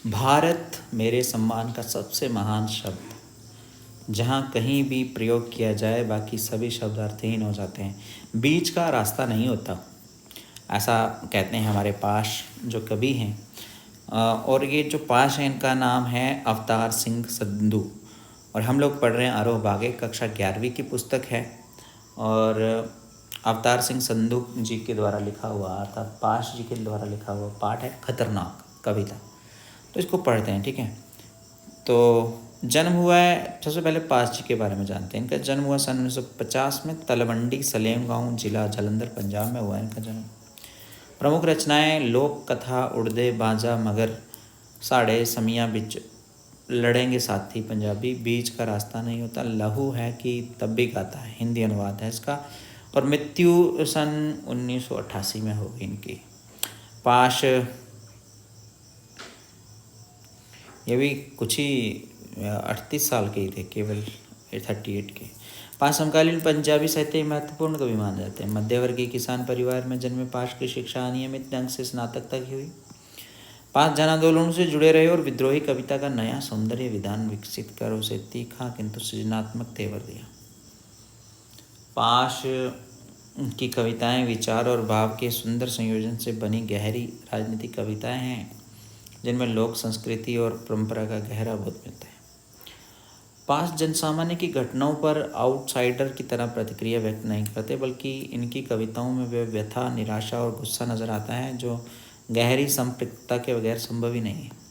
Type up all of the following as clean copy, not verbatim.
भारत मेरे सम्मान का सबसे महान शब्द, जहाँ कहीं भी प्रयोग किया जाए बाकी सभी शब्द अर्थहीन हो जाते हैं। बीच का रास्ता नहीं होता, ऐसा कहते हैं हमारे पाश जो कवि हैं। और ये जो पाश हैं इनका नाम है अवतार सिंह संधू, और हम लोग पढ़ रहे हैं आरोह बागे, कक्षा 11वीं की पुस्तक है। और अवतार सिंह संधू जी के द्वारा लिखा हुआ अर्थात पाश जी के द्वारा लिखा हुआ पाठ है खतरनाक कविता। तो इसको पढ़ते हैं, ठीक है। तो जन्म हुआ है, सबसे पहले पास जी के बारे में जानते हैं। इनका जन्म हुआ सन 1950 में तलवंडी सलेम गांव जिला जालंधर पंजाब में हुआ इनका जन्म। प्रमुख रचनाएं लोक कथा, उड़दे बाजा मगर, साड़े समिया बिच, लड़ेंगे साथी पंजाबी, बीच का रास्ता नहीं होता, लहू है कि तब भी गाता है, हिंदी अनुवाद है इसका। और मृत्यु सन 1988 में होगी इनकी। पाश ये भी कुछ ही 38 साल के ही थे, केवल 38 के। पाश समकालीन पंजाबी साहित्य महत्वपूर्ण कवि माने जाते हैं। मध्यवर्गीय किसान परिवार में जन्मे पाश की शिक्षा अनियमित ढंग से स्नातक तक ही हुई। पाश जन आंदोलनों से जुड़े रहे और विद्रोही कविता का नया सौंदर्य विधान विकसित कर उसे तीखा किंतु सृजनात्मक तेवर दिया। पाश की कविताएं विचार और भाव के सुंदर संयोजन से बनी गहरी राजनीतिक कविताएं हैं, जिनमें लोक संस्कृति और परंपरा का गहरा बोध मिलता है। पाश जनसामान्य की घटनाओं पर आउटसाइडर की तरह प्रतिक्रिया व्यक्त नहीं करते, बल्कि इनकी कविताओं में वे व्यथा, निराशा और गुस्सा नजर आता है, जो गहरी संपृक्तता के बगैर संभव ही नहीं है।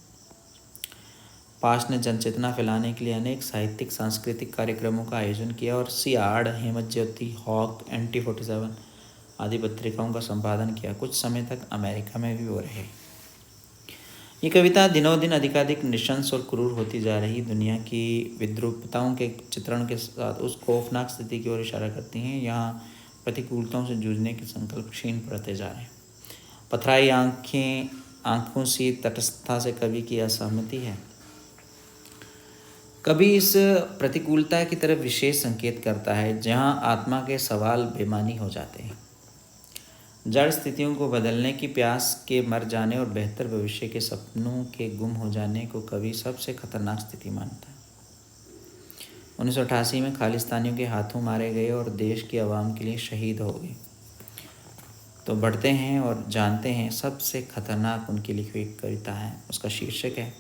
पाश ने जनचेतना फैलाने के लिए अनेक साहित्यिक सांस्कृतिक कार्यक्रमों का आयोजन किया और सियाड़, हेमत ज्योति, हॉक, NT47 आदि पत्रिकाओं का संपादन किया। कुछ समय तक अमेरिका में भी वो रहे। ये कविता दिनों दिन अधिकाधिक निशंस और क्रूर होती जा रही दुनिया की विद्रूपताओं के चित्रण के साथ उस खौफनाक स्थिति की ओर इशारा करती हैं। यहाँ प्रतिकूलताओं से जूझने के संकल्प क्षीण पड़ते जा रहे हैं। पथराई आंखों सी तटस्थता से कवि की असहमति है। कवि इस प्रतिकूलता की तरफ विशेष संकेत करता है, जहाँ आत्मा के सवाल बेमानी हो जाते हैं। जड़ स्थितियों को बदलने की प्यास के मर जाने और बेहतर भविष्य के सपनों के गुम हो जाने को कवि सबसे खतरनाक स्थिति मानता है। 1988 में खालिस्तानियों के हाथों मारे गए और देश की आवाम के लिए शहीद हो गए। तो बढ़ते हैं और जानते हैं सबसे खतरनाक उनकी लिखी हुई कविता है। उसका शीर्षक है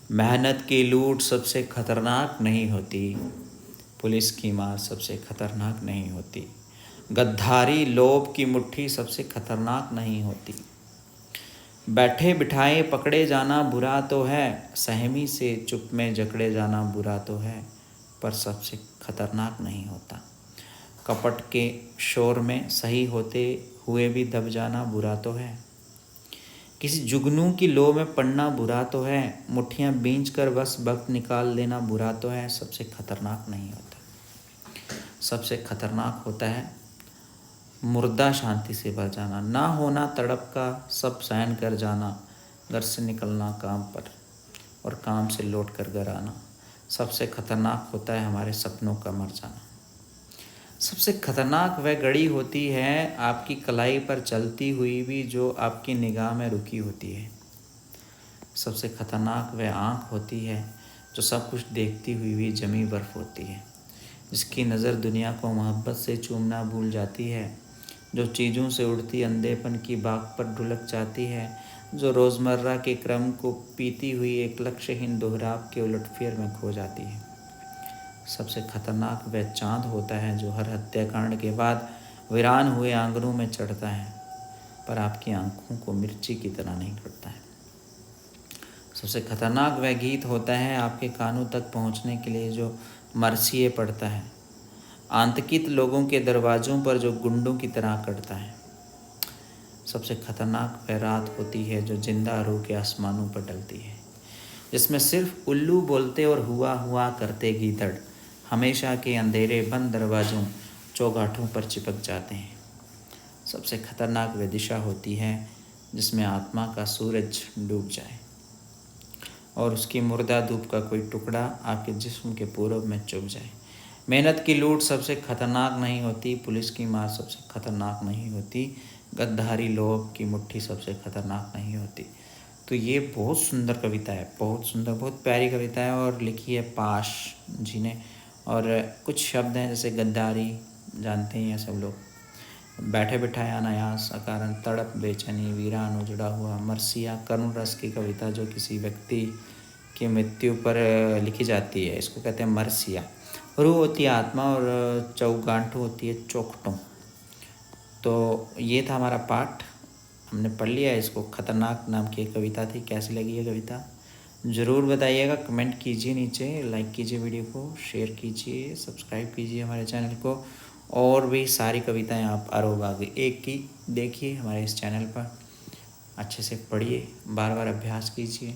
मेहनत की लूट सबसे खतरनाक नहीं होती, पुलिस की मार सबसे खतरनाक नहीं होती, गद्दारी लोभ की मुट्ठी सबसे खतरनाक नहीं होती, बैठे बिठाए पकड़े जाना बुरा तो है, सहमी से चुप में जकड़े जाना बुरा तो है, पर सबसे खतरनाक नहीं होता, कपट के शोर में सही होते हुए भी दब जाना बुरा तो है, किसी जुगनू की लो में पड़ना बुरा तो है, मुट्ठियाँ बींच कर बस वक्त निकाल लेना बुरा तो है, सबसे खतरनाक नहीं होता। सबसे खतरनाक होता है मुर्दा शांति से भर जाना, ना होना तड़प का सब सहन कर जाना, घर से निकलना काम पर और काम से लौट कर घर आना। सबसे खतरनाक होता है हमारे सपनों का मर जाना। सबसे खतरनाक वह घड़ी होती है आपकी कलाई पर चलती हुई भी जो आपकी निगाह में रुकी होती है। सबसे खतरनाक वह आँख होती है जो सब कुछ देखती हुई भी जमी बर्फ होती है, जिसकी नज़र दुनिया को मोहब्बत से चूमना भूल जाती है, जो चीज़ों से उड़ती अंधेपन की बाग पर ढुलक जाती है, जो रोज़मर्रा के क्रम को पीती हुई एक लक्ष्यहीन दोहराव के उलटफेर में खो जाती है। सबसे खतरनाक वह चाँद होता है जो हर हत्याकांड के बाद वीरान हुए आंगनों में चढ़ता है, पर आपकी आंखों को मिर्ची की तरह नहीं करता है। सबसे खतरनाक वह गीत होता है आपके कानों तक पहुंचने के लिए जो मरसिए पड़ता है, आतंकित लोगों के दरवाज़ों पर जो गुंडों की तरह कटता है। सबसे खतरनाक वह रात होती है जो जिंदा रूह के आसमानों पर डलती है, जिसमें सिर्फ उल्लू बोलते और हुआ हुआ करते गीदड़ हमेशा के अंधेरे बंद दरवाज़ों चौगाठों पर चिपक जाते हैं। सबसे खतरनाक वह दिशा होती है जिसमें आत्मा का सूरज डूब जाए और उसकी मुर्दा धूप का कोई टुकड़ा आपके जिस्म के पूरब में चुभ जाए। मेहनत की लूट सबसे खतरनाक नहीं होती, पुलिस की मार सबसे खतरनाक नहीं होती, गद्दारी लोभ की मुट्ठी सबसे खतरनाक नहीं होती, तो ये बहुत सुंदर कविता है, बहुत सुंदर, बहुत प्यारी कविता है और लिखी है पाश जी ने। और कुछ शब्द हैं जैसे गद्दारी, जानते हैं सब लोग। बैठे बिठाए अनायास अकारण तड़प बेचैनी वीरान उजड़ा हुआ मरसिया, करुण रस की कविता जो किसी व्यक्ति की मृत्यु पर लिखी जाती है, इसको कहते हैं मरसिया। रूह होती है आत्मा और चौगांठू होती है चौखटों। तो ये था हमारा पाठ, हमने पढ़ लिया इसको। खतरनाक नाम की एक कविता थी। कैसी लगी ये कविता ज़रूर बताइएगा, कमेंट कीजिए नीचे, लाइक कीजिए वीडियो को, शेयर कीजिए, सब्सक्राइब कीजिए हमारे चैनल को। और भी सारी कविताएं आप आरोबाग एक की देखिए हमारे इस चैनल पर, अच्छे से पढ़िए, बार बार अभ्यास कीजिए।